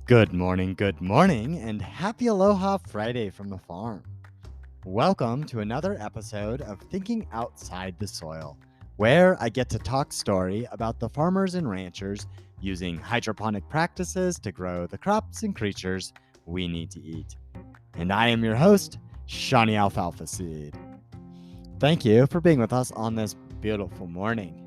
Good morning, and happy Aloha Friday from the farm. Welcome to another episode of Thinking Outside the Soil, where I get to talk story about the farmers and ranchers using hydroponic practices to grow the crops and creatures we need to eat. And I am your host, Seany Alfalfaseed. Thank you for being with us on this beautiful morning.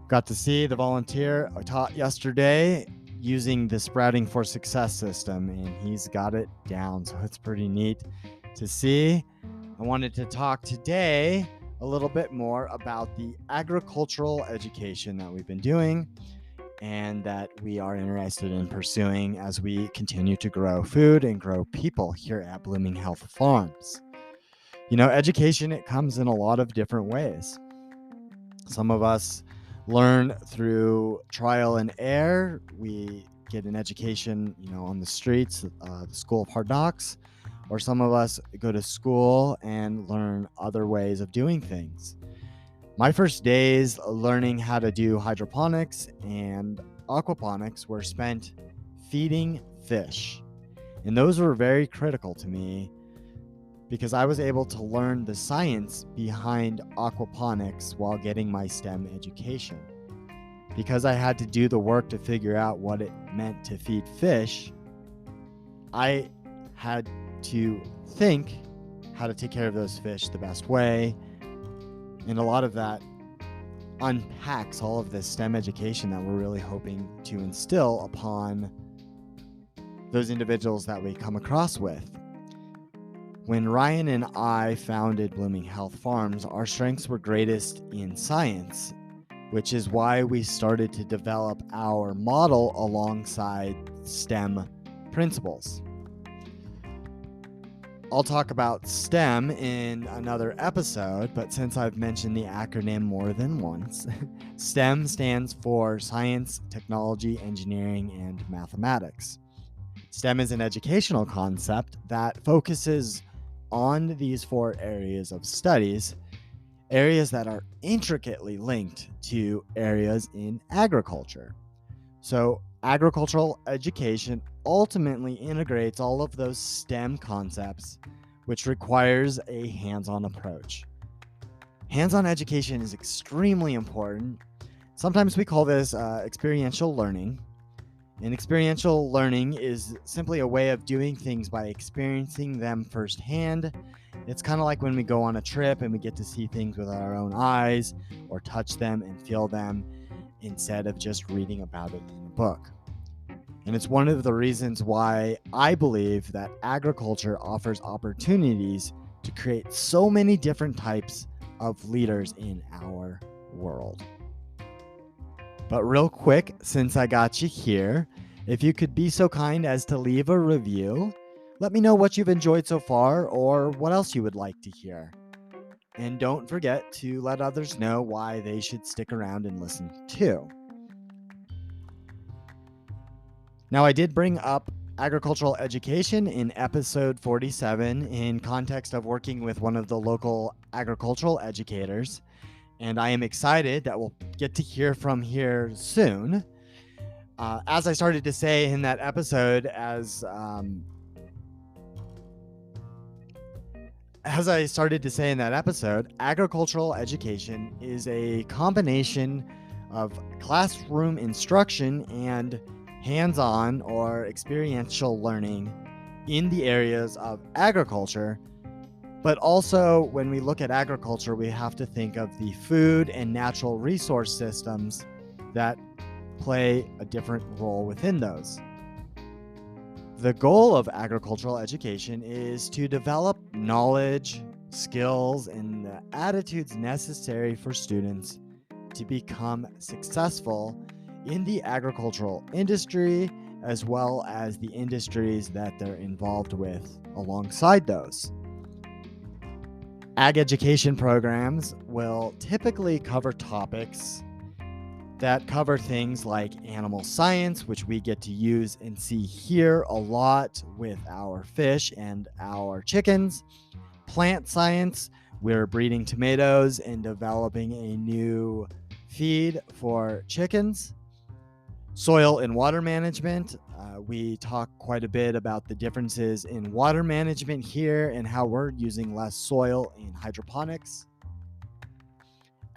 Got to see the volunteer I taught yesterday using the Sprouting for Success system, and he's got it down, so it's pretty neat to see. I wanted to talk today a little bit more about the agricultural education that we've been doing and that we are interested in pursuing as we continue to grow food and grow people here at Blooming Health Farms. You know, education, it comes in a lot of different ways. Some of us learn through trial and error. We get an education, on the streets, the school of hard knocks, or some of us go to school and learn other ways of doing things. My first days learning how to do hydroponics and aquaponics were spent feeding fish. And those were very critical to me because I was able to learn the science behind aquaponics while getting my STEM education. Because I had to do the work to figure out what it meant to feed fish, I had to think how to take care of those fish the best way. And a lot of that unpacks all of this STEM education that we're really hoping to instill upon those individuals that we come across with. When Ryan and I founded Blooming Health Farms, our strengths were greatest in science, which is why we started to develop our model alongside STEM principles. I'll talk about STEM in another episode, but since I've mentioned the acronym more than once, STEM stands for Science, Technology, Engineering, and Mathematics. STEM is an educational concept that focuses on these four areas of studies, areas that are intricately linked to areas in agriculture. So agricultural education ultimately integrates all of those STEM concepts, which requires a hands-on approach. Hands-on education is extremely important. Sometimes we call this experiential learning. And experiential learning is simply a way of doing things by experiencing them firsthand. It's kind of like when we go on a trip and we get to see things with our own eyes or touch them and feel them instead of just reading about it in a book. And it's one of the reasons why I believe that agriculture offers opportunities to create so many different types of leaders in our world. But real quick, since I got you here, if you could be so kind as to leave a review, let me know what you've enjoyed so far or what else you would like to hear. And don't forget to let others know why they should stick around and listen too. Now, I did bring up agricultural education in episode 47 in context of working with one of the local agricultural educators. And I am excited that we'll get to hear from here soon. As I started to say in that episode, agricultural education is a combination of classroom instruction and hands-on or experiential learning in the areas of agriculture. But also, when we look at agriculture, we have to think of the food and natural resource systems that play a different role within those. The goal of agricultural education is to develop knowledge, skills, and the attitudes necessary for students to become successful in the agricultural industry, as well as the industries that they're involved with alongside those. Ag education programs will typically cover topics that cover things like animal science, which we get to use and see here a lot with our fish and our chickens. Plant science, we're breeding tomatoes and developing a new feed for chickens. Soil and water management. We talk quite a bit about the differences in water management here and how we're using less soil in hydroponics.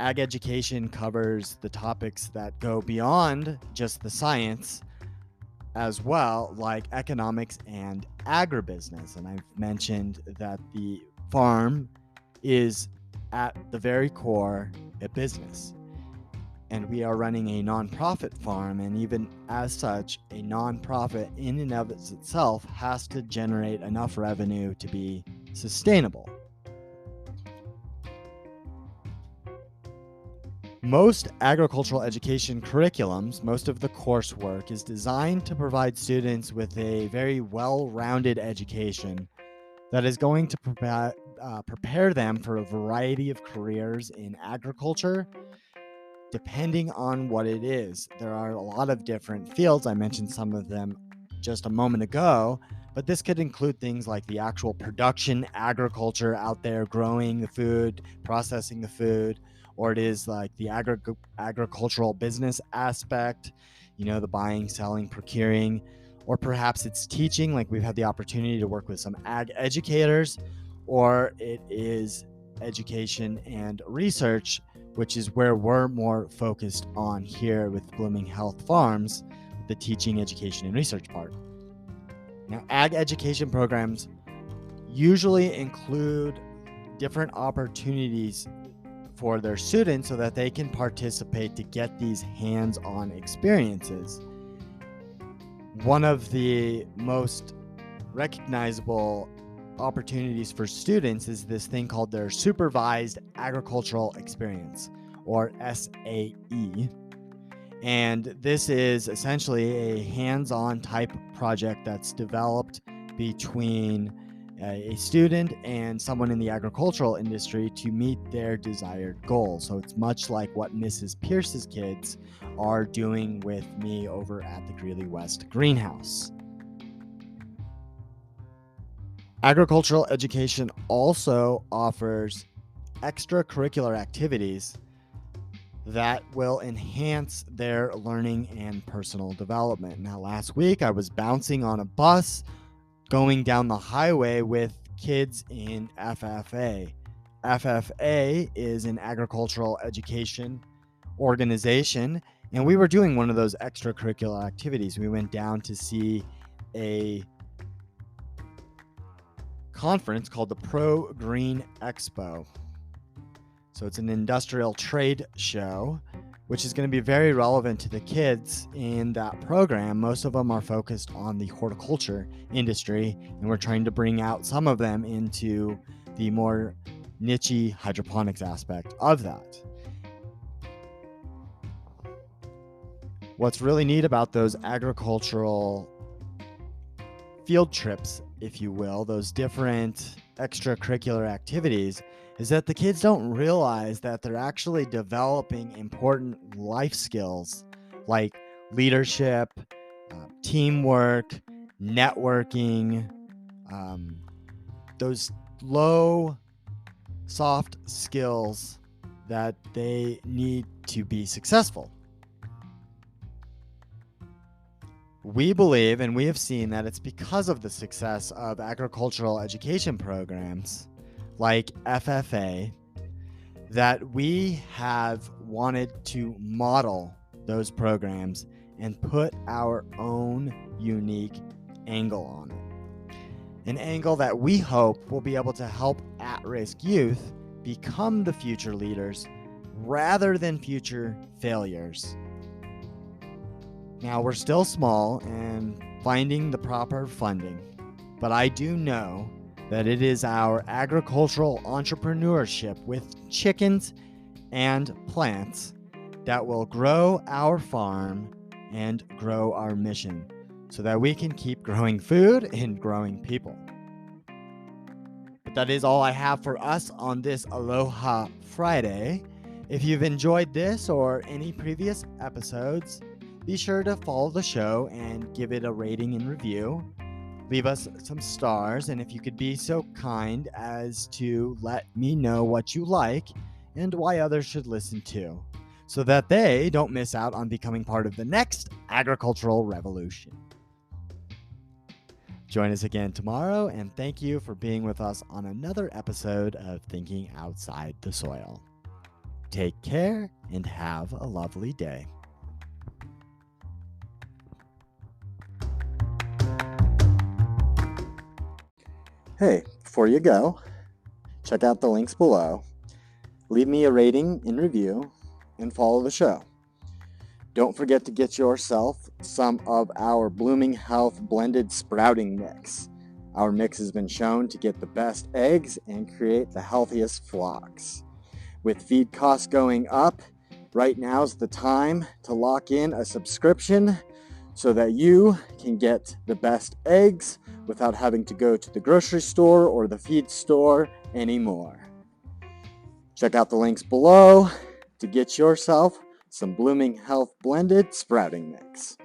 Ag education covers the topics that go beyond just the science as well, like economics and agribusiness. And I've mentioned that the farm is at the very core a business. And we are running a nonprofit farm, and even as such, a nonprofit in and of itself has to generate enough revenue to be sustainable. Most agricultural education curriculums, most of the coursework is designed to provide students with a very well-rounded education that is going to prepare them for a variety of careers in agriculture, depending on what it is. There are a lot of different fields. I mentioned some of them just a moment ago, but this could include things like the actual production agriculture out there, growing the food, processing the food, or it is like the agricultural business aspect, the buying, selling, procuring, or perhaps it's teaching, like we've had the opportunity to work with some ag educators, or it is education and research, which is where we're more focused on here with Blooming Health Farms, the teaching, education, and research part. Now, ag education programs usually include different opportunities for their students so that they can participate to get these hands-on experiences. One of the most recognizable opportunities for students is this thing called their Supervised Agricultural Experience, or SAE. And this is essentially a hands-on type project that's developed between a student and someone in the agricultural industry to meet their desired goals. So it's much like what Mrs. Pierce's kids are doing with me over at the Greeley West Greenhouse. Agricultural education also offers extracurricular activities that will enhance their learning and personal development. Now, last week I was bouncing on a bus going down the highway with kids in FFA. FFA is an agricultural education organization, and we were doing one of those extracurricular activities. We went down to see a conference called the Pro Green Expo. So it's an industrial trade show, which is going to be very relevant to the kids in that program. Most of them are focused on the horticulture industry, and we're trying to bring out some of them into the more niche hydroponics aspect of that. What's really neat about those agricultural field trips, if you will, those different extracurricular activities, is that the kids don't realize that they're actually developing important life skills like leadership, teamwork, networking, those low, soft skills that they need to be successful. We believe, and we have seen, that it's because of the success of agricultural education programs like FFA that we have wanted to model those programs and put our own unique angle on it. An angle that we hope will be able to help at-risk youth become the future leaders rather than future failures. Now, we're still small and finding the proper funding, but I do know that it is our agricultural entrepreneurship with chickens and plants that will grow our farm and grow our mission so that we can keep growing food and growing people. But that is all I have for us on this Aloha Friday. If you've enjoyed this or any previous episodes, be sure to follow the show and give it a rating and review. Leave us some stars, and if you could be so kind as to let me know what you like and why others should listen too. so that they don't miss out on becoming part of the next agricultural revolution. Join us again tomorrow, and thank you for being with us on another episode of Thinking Outside the Soil. Take care and have a lovely day. Hey, before you go, check out the links below. Leave me a rating and review, and follow the show. Don't forget to get yourself some of our Blooming Health blended sprouting mix. Our mix has been shown to get the best eggs and create the healthiest flocks. With feed costs going up, right now's the time to lock in a subscription so that you can get the best eggs without having to go to the grocery store or the feed store anymore. Check out the links below to get yourself some Blooming Health blended sprouting mix.